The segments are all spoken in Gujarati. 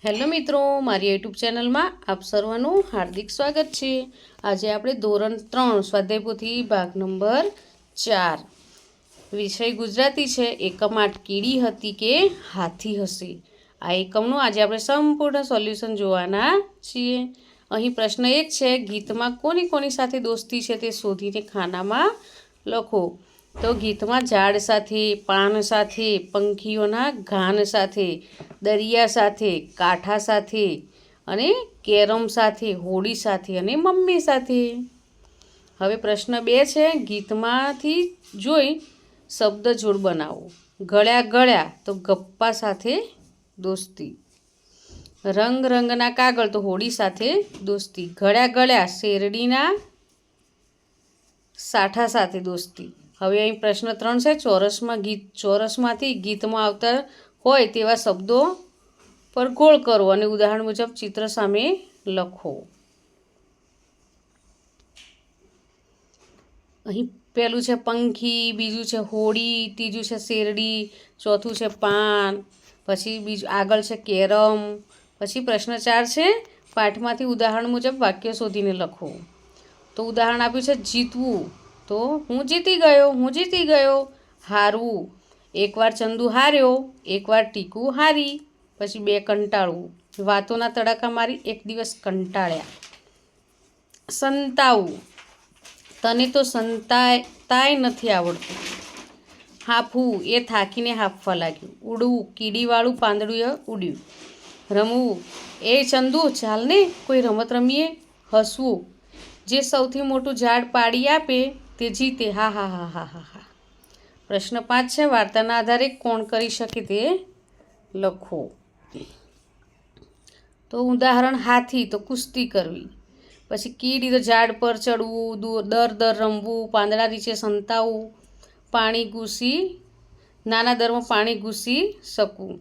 હેલો મિત્રો, મારી યુટ્યુબ ચેનલમાં આપ સર્વનું હાર્દિક સ્વાગત છે। આજે આપણે ધોરણ 3 સ્વાધ્યાય પોથી ભાગ નંબર 4 વિષય ગુજરાતી છે। એકમ 8 કીડી હતી કે હાથી હશે। આ એકમનું આજે આપણે સંપૂર્ણ સોલ્યુશન જોવાના છીએ। અહીં પ્રશ્ન 1 છે, ગીતમાં કોની કોની સાથે દોસ્તી છે તે શોધીને ખાનામાં લખો। તો ગીતમાં ઝાડ સાથે, પાન સાથે, પંખીઓના ગાન સાથે, દરિયા સાથે, કાંઠા સાથે અને કેરમ સાથે, હોડી સાથે અને મમ્મી સાથે। હવે પ્રશ્ન 2 છે, ગીતમાંથી જોઈ શબ્દ જોડ બનાવો। ગળ્યા ગળ્યા તો ગપ્પા સાથે દોસ્તી, રંગ રંગના કાગળ તો હોડી સાથે દોસ્તી, ગળ્યા ગળ્યા શેરડીના સાઠા સાથે દોસ્તી। હવે અહીં પ્રશ્ન 3 છે, ચોરસમાંથી ગીતમાં આવતા હોય તેવા શબ્દો પર ગોળ કરો અને ઉદાહરણ મુજબ ચિત્ર સામે લખો। અહીં પહેલું છે પંખી, બીજું છે હોડી, ત્રીજું છે શેરડી, ચોથું છે પાન, પછી બીજું આગળ છે કેરમ, પછી પ્રશ્ન 4 છે, પાઠમાંથી ઉદાહરણ મુજબ વાક્ય શોધીને લખો। તો ઉદાહરણ આપ્યું છે જીતવું, તો હું જીતી ગયો। હારવું, એકવાર ચંદુ હાર્યો, એકવાર ટીકુ હારી। પછી 2 કંટાળવું, વાતોના તડાકા મારી એક દિવસ કંટાળ્યા। સંતાવવું, તને તો સંતાય નથી આવડતું। હાંફવું, એ થાકીને હાંફવા લાગ્યું। ઉડવું, કીડીવાળું પાંદડું ઉડ્યું। રમવું, એ ચંદુ ચાલને કોઈ રમત રમીએ। હસવું, જે સૌથી મોટું ઝાડ પાડી આપે તે જીતે, હા હા હા હા હા હા। પ્રશ્ન 5 છે, વાર્તાના આધારે કોણ કરી શકે તે લખો। તો ઉદાહરણ હાથી તો કુસ્તી કરવી, પછી કીડી તો ઝાડ પર ચડવું, દર રમવું, પાંદડા નીચે સંતાવવું, નાના દરમાં પાણી ઘૂસી શકવું।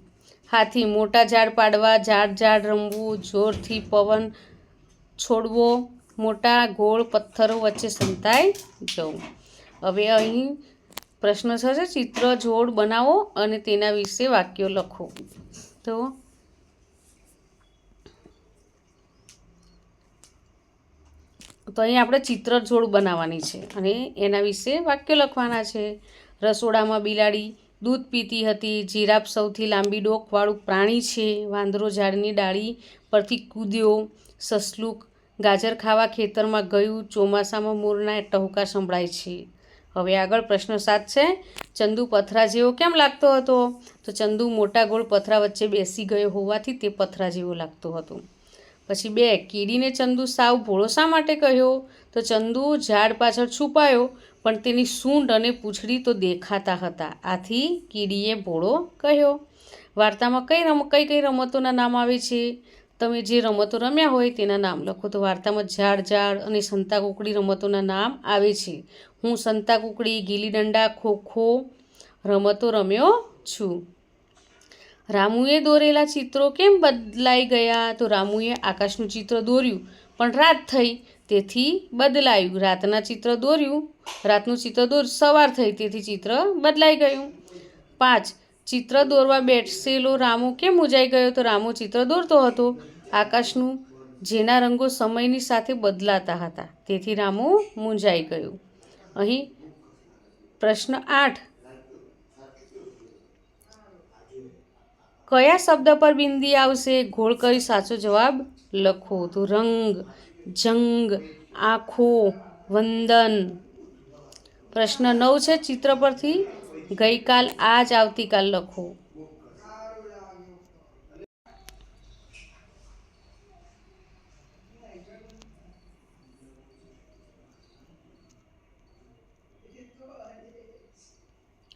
હાથી મોટા ઝાડ પાડવા, ઝાડ રમવું, જોરથી પવન છોડવો, મોટા ગોળ પથ્થરો વચ્ચે સંતાઈ જવું। હવે અહીં પ્રશ્ન 6 છે, ચિત્ર જોડ બનાવો અને તેના વિશે વાક્યો લખો। તો અહીં આપણે ચિત્ર જોડ બનાવવાની છે અને એના વિશે વાક્યો લખવાના છે। રસોડામાં બિલાડી દૂધ પીતી હતી। જીરાફ સૌથી લાંબી ડોકવાળું પ્રાણી છે। વાંદરો ઝાડની ડાળી પરથી કૂદ્યો। સસલું ગાજર ખાવા ખેતરમાં ગયું। ચોમાસામાં મોરના ટહુકા સંભળાય છે। હવે આગળ પ્રશ્ન 7 છે, ચંદુ પથરા જેવો કેમ લાગતો હતો? તો ચંદુ મોટા ગોળ પથરા વચ્ચે બેસી ગયો હોવાથી તે પથરા જેવો લાગતો હતો। પછી 2, કીડીને ચંદુ સાવ ભોળો શા માટે કહ્યો? તો ચંદુ ઝાડ પાછળ છુપાયો પણ તેની સૂંઢ અને પૂંછડી તો દેખાતા હતા, આથી કીડીએ ભોળો કહ્યો। વાર્તામાં કઈ કઈ રમતોના નામ આવે છે? તમે જે રમતો રમ્યા હોય તેના નામ લખો। તો વાર્તામાં ઝાડ અને સંતાકૂકડી રમતોના નામ આવે છે। હું સંતાકૂકડી, ગીલી દંડા, ખોખો રમતો રમ્યો છું। રામુએ દોરેલા ચિત્રો કેમ બદલાઈ ગયા? તો રામુએ આકાશનું ચિત્ર દોર્યું પણ રાત થઈ તેથી બદલાયું। રાતનું ચિત્ર દોર્યું, સવાર થઈ તેથી ચિત્ર બદલાઈ ગયું। 5, ચિત્ર દોરવા બેસેલો રામુ કેમ મૂંઝાઈ ગયો? તો રામુ ચિત્ર દોરતો હતો આકાશનું, જેના રંગો સમયની સાથે બદલાતા હતા, તેથી રામુ મૂંઝાઈ ગયું। અહીં પ્રશ્ન 8, કયા શબ્દ પર બિંદી આવશે? ગોળ કરી સાચો જવાબ લખો। તો રંગ, જંગ, આંખો, વંદન। પ્રશ્ન 9 છે, ચિત્ર પરથી ગઈકાલ, આજ, આવતીકાલ લખો।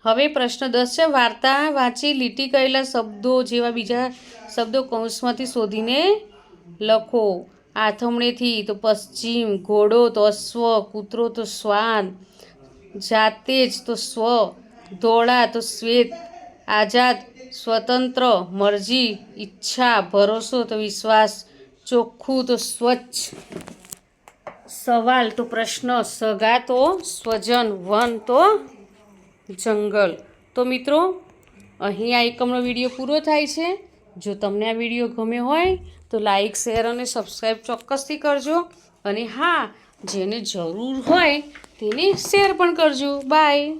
હવે પ્રશ્ન 10 છે, વાર્તા વાંચી લીટી કરેલા શબ્દો જેવા બીજા શબ્દો કૌંસમાંથી શોધીને લખો। આથમણેથી તો પશ્ચિમ, ઘોડો તો અશ્વ, કૂતરો તો શ્વાન, જાતે જ તો સ્વ, ધોળા તો શ્વેત, આઝાદ સ્વતંત્ર, મરજી ઈચ્છા, ભરોસો તો વિશ્વાસ, ચોખ્ખું તો સ્વચ્છ, સવાલ તો પ્રશ્ન, સગા તો સ્વજન, વન તો જંગલ। તો મિત્રો, અહીં આ એકમનો વિડીયો પૂરો થાય છે। જો તમને આ વિડીયો ગમ્યો હોય તો લાઈક શેર અને સબસ્ક્રાઈબ ચોક્કસથી કરજો અને હા જેને જરૂર હોય તેને શેર પણ કરજો બાય.